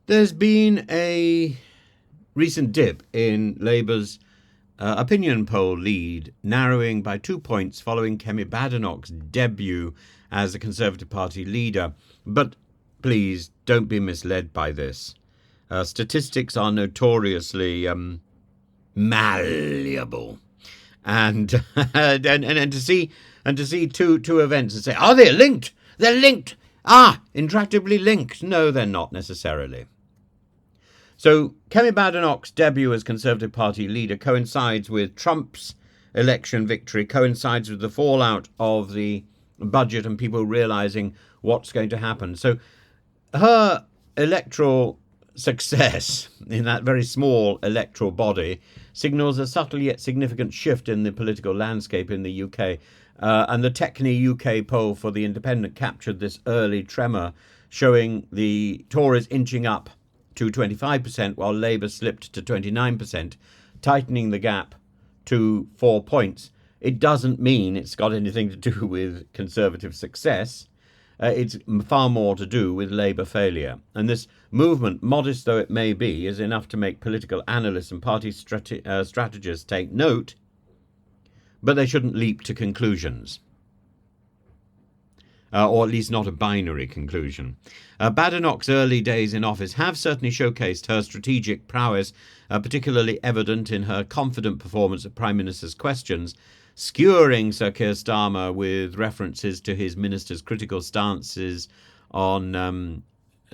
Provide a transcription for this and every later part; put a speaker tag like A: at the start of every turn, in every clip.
A: There's been a recent dip in Labour's opinion poll lead, narrowing by 2 points following Kemi Badenoch's debut as a Conservative Party leader. But please don't be misled by this. Statistics are notoriously malleable, and and to see two events and say, "Oh, they're linked. They're linked. Intractably linked." No, they're not necessarily. So Kemi Badenoch's debut as Conservative Party leader coincides with Trump's election victory, coincides with the fallout of the budget and people realising what's going to happen. So her electoral success in that very small electoral body signals a subtle yet significant shift in the political landscape in the UK. And the Techni UK poll for The Independent captured this early tremor, showing the Tories inching up to 25%, while Labour slipped to 29%, tightening the gap to 4 points. It doesn't mean it's got anything to do with Conservative success. It's far more to do with Labour failure. And this movement, modest though it may be, is enough to make political analysts and party strategists take note, but they shouldn't leap to conclusions. Or at least not a binary conclusion. Badenoch's early days in office have certainly showcased her strategic prowess, particularly evident in her confident performance of Prime Minister's questions, skewering Sir Keir Starmer with references to his minister's critical stances on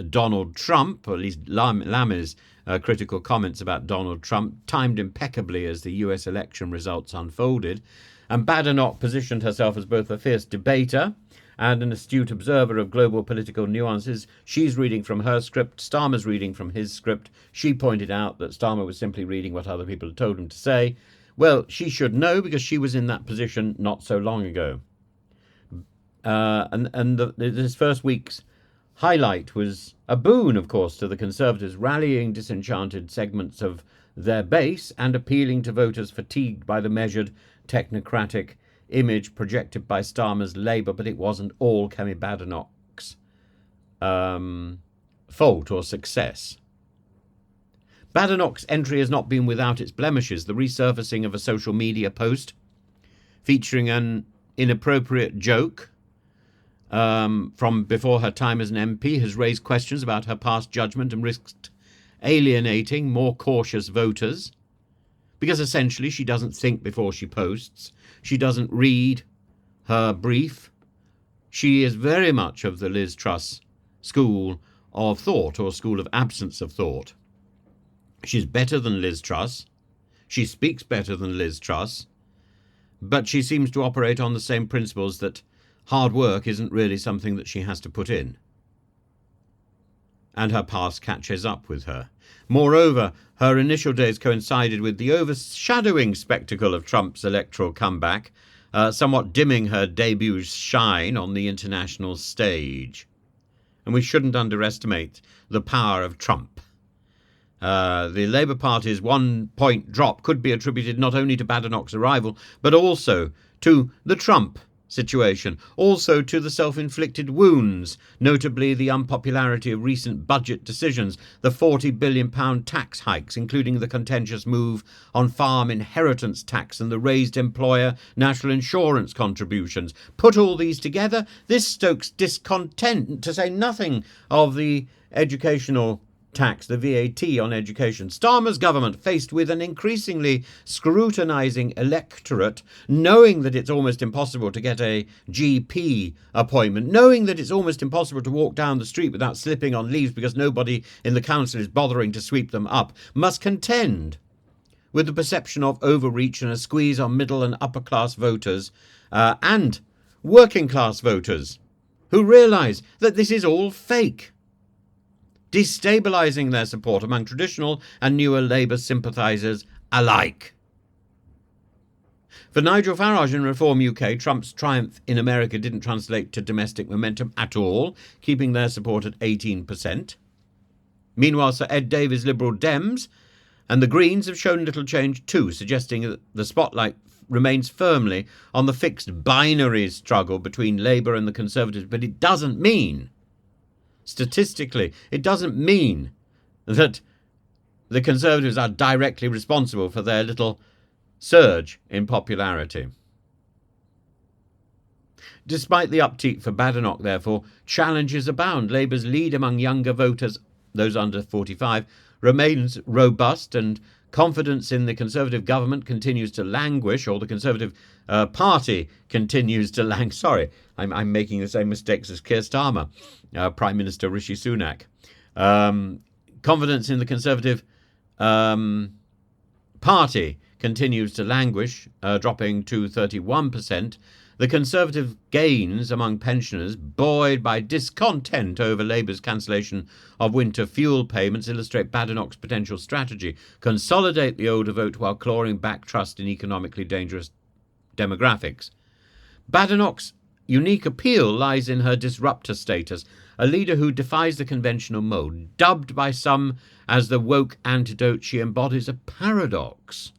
A: Donald Trump, or at least Lammy's critical comments about Donald Trump, timed impeccably as the US election results unfolded. And Badenoch positioned herself as both a fierce debater and an astute observer of global political nuances. She's reading from her script, Starmer's reading from his script. She pointed out that Starmer was simply reading what other people had told him to say. Well, she should know because she was in that position not so long ago. This first week's highlight was a boon, of course, to the Conservatives, rallying disenchanted segments of their base and appealing to voters fatigued by the measured, technocratic image projected by Starmer's Labour. But it wasn't all Kemi Badenoch's fault or success. Badenoch's entry has not been without its blemishes. The resurfacing of a social media post featuring an inappropriate joke from before her time as an MP has raised questions about her past judgment and risked alienating more cautious voters, because essentially she doesn't think before she posts. She doesn't read her brief. She is very much of the Liz Truss school of thought, or school of absence of thought. She's better than Liz Truss. She speaks better than Liz Truss. But she seems to operate on the same principles that hard work isn't really something that she has to put in. And her past catches up with her. Moreover, her initial days coincided with the overshadowing spectacle of Trump's electoral comeback, somewhat dimming her debut's shine on the international stage. And we shouldn't underestimate the power of Trump. The Labour Party's 1 point drop could be attributed not only to Badenoch's arrival, but also to the Trump situation, also to the self-inflicted wounds, notably the unpopularity of recent budget decisions, the £40 billion tax hikes, including the contentious move on farm inheritance tax and the raised employer national insurance contributions. Put all these together, this stokes discontent, to say nothing of the educational tax, the VAT on education. Starmer's government, faced with an increasingly scrutinising electorate, knowing that it's almost impossible to get a GP appointment, knowing that it's almost impossible to walk down the street without slipping on leaves because nobody in the council is bothering to sweep them up, must contend with the perception of overreach and a squeeze on middle and upper class voters and working class voters who realise that this is all fake, destabilising their support among traditional and newer Labour sympathisers alike. For Nigel Farage in Reform UK, Trump's triumph in America didn't translate to domestic momentum at all, keeping their support at 18%. Meanwhile, Sir Ed Davies' Liberal Dems and the Greens have shown little change too, suggesting that the spotlight remains firmly on the fixed binary struggle between Labour and the Conservatives. But it doesn't mean, statistically, it doesn't mean that the Conservatives are directly responsible for their little surge in popularity. Despite the uptick for Badenock, therefore, challenges abound. Labour's lead among younger voters, those under 45, remains robust, and confidence in the Conservative government continues to languish, or the Conservative Party continues to languish. Sorry, I'm making the same mistakes as Keir Starmer, Prime Minister Rishi Sunak. Confidence in the Conservative Party continues to languish, dropping to 31%. The Conservative gains among pensioners, buoyed by discontent over Labour's cancellation of winter fuel payments, illustrate Badenock's potential strategy: consolidate the older vote while clawing back trust in economically dangerous demographics. Badenock's unique appeal lies in her disruptor status, a leader who defies the conventional mould. Dubbed by some as the woke antidote, she embodies a paradox.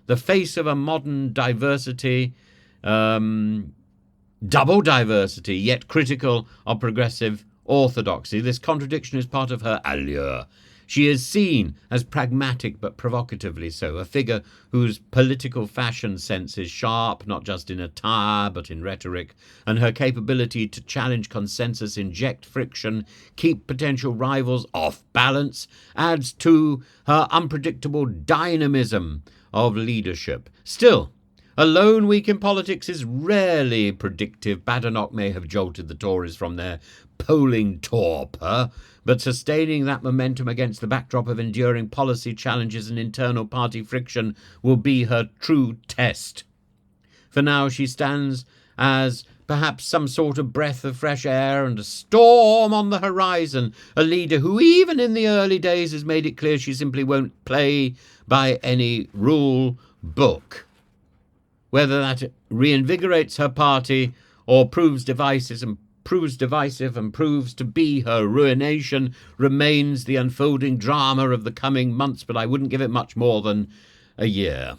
A: The face of a modern diversity, double diversity, yet critical of progressive orthodoxy. This contradiction is part of her allure. She is seen as pragmatic but provocatively so, a figure whose political fashion sense is sharp, not just in attire but in rhetoric, and her capability to challenge consensus, inject friction, keep potential rivals off balance, adds to her unpredictable dynamism of leadership. Still, a lone week in politics is rarely predictive. Badenock may have jolted the Tories from their polling torpor, but sustaining that momentum against the backdrop of enduring policy challenges and internal party friction will be her true test. For now, she stands as perhaps some sort of breath of fresh air and a storm on the horizon, a leader who even in the early days has made it clear she simply won't play by any rule book. Whether that reinvigorates her party or proves divisive and proves to be her ruination remains the unfolding drama of the coming months, but I wouldn't give it much more than a year.